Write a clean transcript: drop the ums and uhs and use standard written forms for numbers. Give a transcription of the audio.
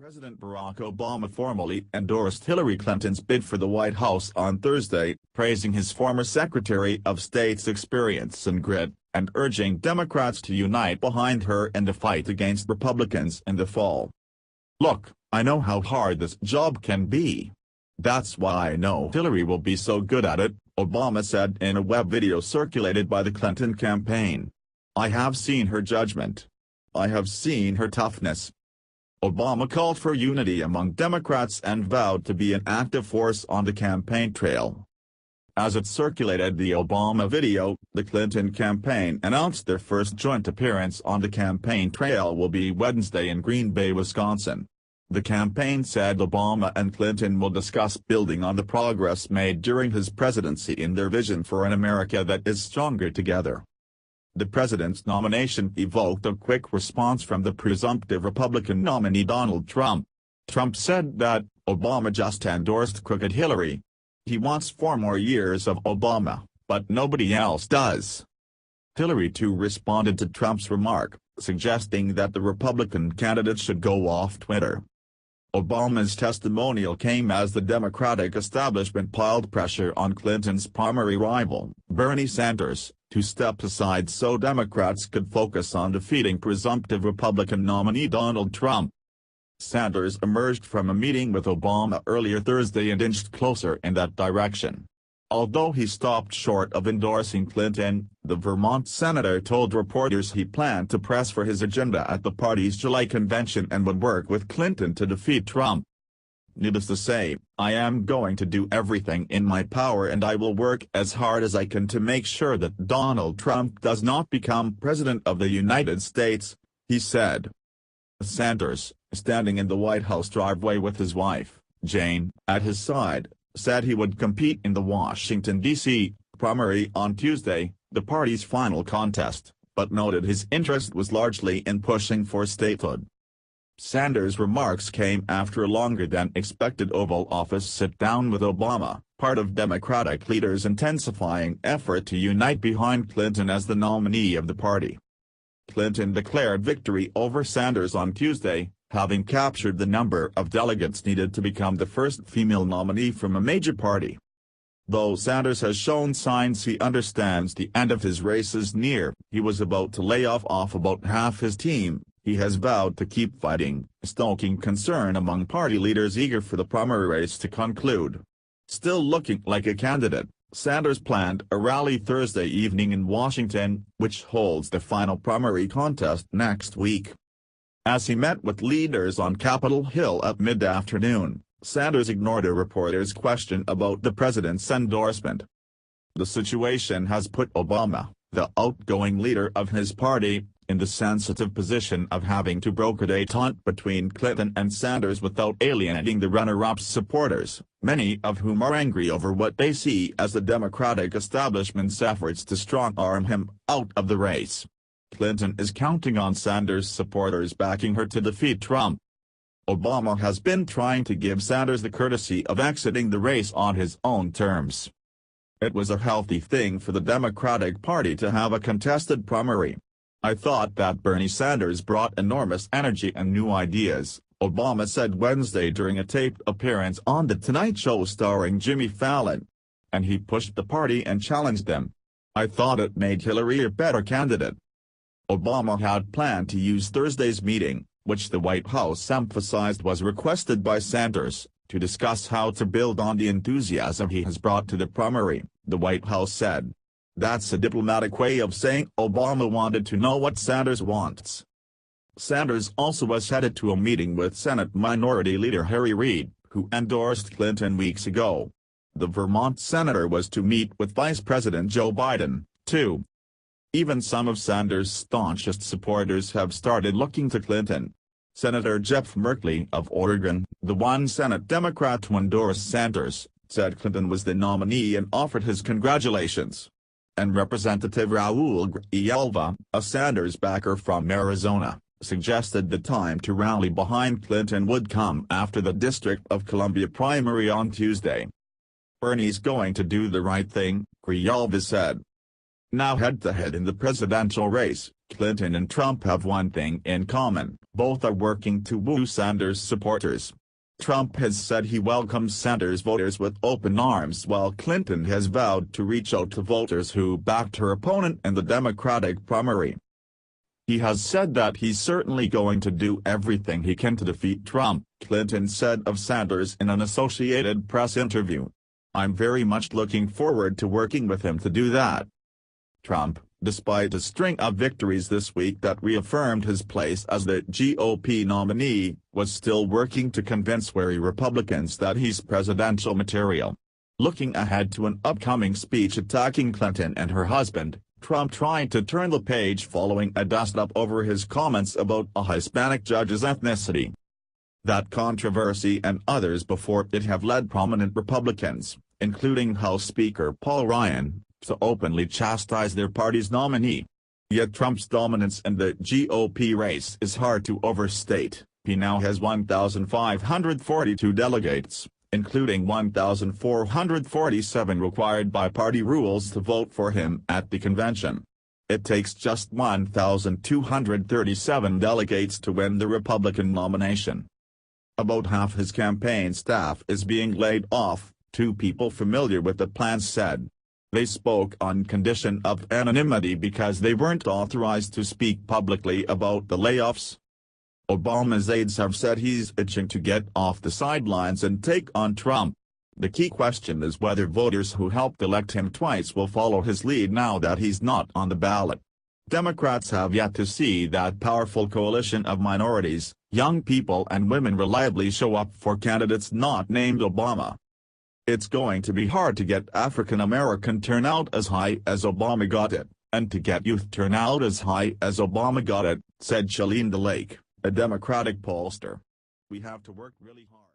President Barack Obama formally endorsed Hillary Clinton's bid for the White House on Thursday, praising his former Secretary of State's experience and grit, and urging Democrats to unite behind her in the fight against Republicans in the fall. "Look, I know how hard this job can be. That's why I know Hillary will be so good at it," Obama said in a web video circulated by the Clinton campaign. "I have seen her judgment. I have seen her toughness." Obama called for unity among Democrats and vowed to be an active force on the campaign trail. As it circulated the Obama video, the Clinton campaign announced their first joint appearance on the campaign trail will be Wednesday in Green Bay, Wisconsin. The campaign said Obama and Clinton will discuss building on the progress made during his presidency in their vision for an America that is stronger together. The president's nomination evoked a quick response from the presumptive Republican nominee Donald Trump. Trump said that Obama just endorsed crooked Hillary. He wants 4 more years of Obama, but nobody else does. Hillary too responded to Trump's remark, suggesting that the Republican candidate should go off Twitter. Obama's testimonial came as the Democratic establishment piled pressure on Clinton's primary rival, Bernie Sanders, to step aside so Democrats could focus on defeating presumptive Republican nominee Donald Trump. Sanders emerged from a meeting with Obama earlier Thursday and inched closer in that direction. Although he stopped short of endorsing Clinton, the Vermont senator told reporters he planned to press for his agenda at the party's July convention and would work with Clinton to defeat Trump. "Needless to say, I am going to do everything in my power and I will work as hard as I can to make sure that Donald Trump does not become President of the United States," he said. Sanders, standing in the White House driveway with his wife, Jane, at his side, said he would compete in the Washington, D.C. primary on Tuesday, the party's final contest, but noted his interest was largely in pushing for statehood. Sanders' remarks came after a longer-than-expected Oval Office sit-down with Obama, part of Democratic leaders' intensifying effort to unite behind Clinton as the nominee of the party. Clinton declared victory over Sanders on Tuesday, having captured the number of delegates needed to become the first female nominee from a major party. Though Sanders has shown signs he understands the end of his race is near, he was about to lay off about half his team, he has vowed to keep fighting, stoking concern among party leaders eager for the primary race to conclude. Still looking like a candidate, Sanders planned a rally Thursday evening in Washington, which holds the final primary contest next week. As he met with leaders on Capitol Hill at mid-afternoon, Sanders ignored a reporter's question about the president's endorsement. The situation has put Obama, the outgoing leader of his party, in the sensitive position of having to broker détente between Clinton and Sanders without alienating the runner-up's supporters, many of whom are angry over what they see as the Democratic establishment's efforts to strong-arm him out of the race. Clinton is counting on Sanders' supporters backing her to defeat Trump. Obama has been trying to give Sanders the courtesy of exiting the race on his own terms. "It was a healthy thing for the Democratic Party to have a contested primary. I thought that Bernie Sanders brought enormous energy and new ideas," Obama said Wednesday during a taped appearance on The Tonight Show starring Jimmy Fallon. "And he pushed the party and challenged them. I thought it made Hillary a better candidate." Obama had planned to use Thursday's meeting, which the White House emphasized was requested by Sanders, to discuss how to build on the enthusiasm he has brought to the primary, the White House said. That's a diplomatic way of saying Obama wanted to know what Sanders wants. Sanders also was headed to a meeting with Senate Minority Leader Harry Reid, who endorsed Clinton weeks ago. The Vermont senator was to meet with Vice President Joe Biden, too. Even some of Sanders' staunchest supporters have started looking to Clinton. Senator Jeff Merkley of Oregon, the one Senate Democrat to endorse Sanders, said Clinton was the nominee and offered his congratulations. And Representative Raul Grijalva, a Sanders backer from Arizona, suggested the time to rally behind Clinton would come after the District of Columbia primary on Tuesday. "Bernie's going to do the right thing," Grijalva said. Now head-to-head in the presidential race, Clinton and Trump have one thing in common: Both are working to woo Sanders supporters. Trump has said he welcomes Sanders voters with open arms, while Clinton has vowed to reach out to voters who backed her opponent in the Democratic primary. He has said that he's certainly going to do everything he can to defeat Trump, Clinton said of Sanders in an Associated Press interview. "I'm very much looking forward to working with him to do that." Trump, despite a string of victories this week that reaffirmed his place as the GOP nominee, was still working to convince wary Republicans that he's presidential material. Looking ahead to an upcoming speech attacking Clinton and her husband, Trump tried to turn the page following a dust-up over his comments about a Hispanic judge's ethnicity. That controversy and others before it have led prominent Republicans, including House Speaker Paul Ryan, to openly chastise their party's nominee. Yet Trump's dominance in the GOP race is hard to overstate. He now has 1,542 delegates, including 1,447 required by party rules to vote for him at the convention. It takes just 1,237 delegates to win the Republican nomination. About half his campaign staff is being laid off, two people familiar with the plans said. They spoke on condition of anonymity because they weren't authorized to speak publicly about the layoffs. Obama's aides have said he's itching to get off the sidelines and take on Trump. The key question is whether voters who helped elect him twice will follow his lead now that he's not on the ballot. Democrats have yet to see that powerful coalition of minorities, young people and women reliably show up for candidates not named Obama. "It's going to be hard to get African American turnout as high as Obama got it, and to get youth turnout as high as Obama got it," said Shalene DeLake, a Democratic pollster. "We have to work really hard."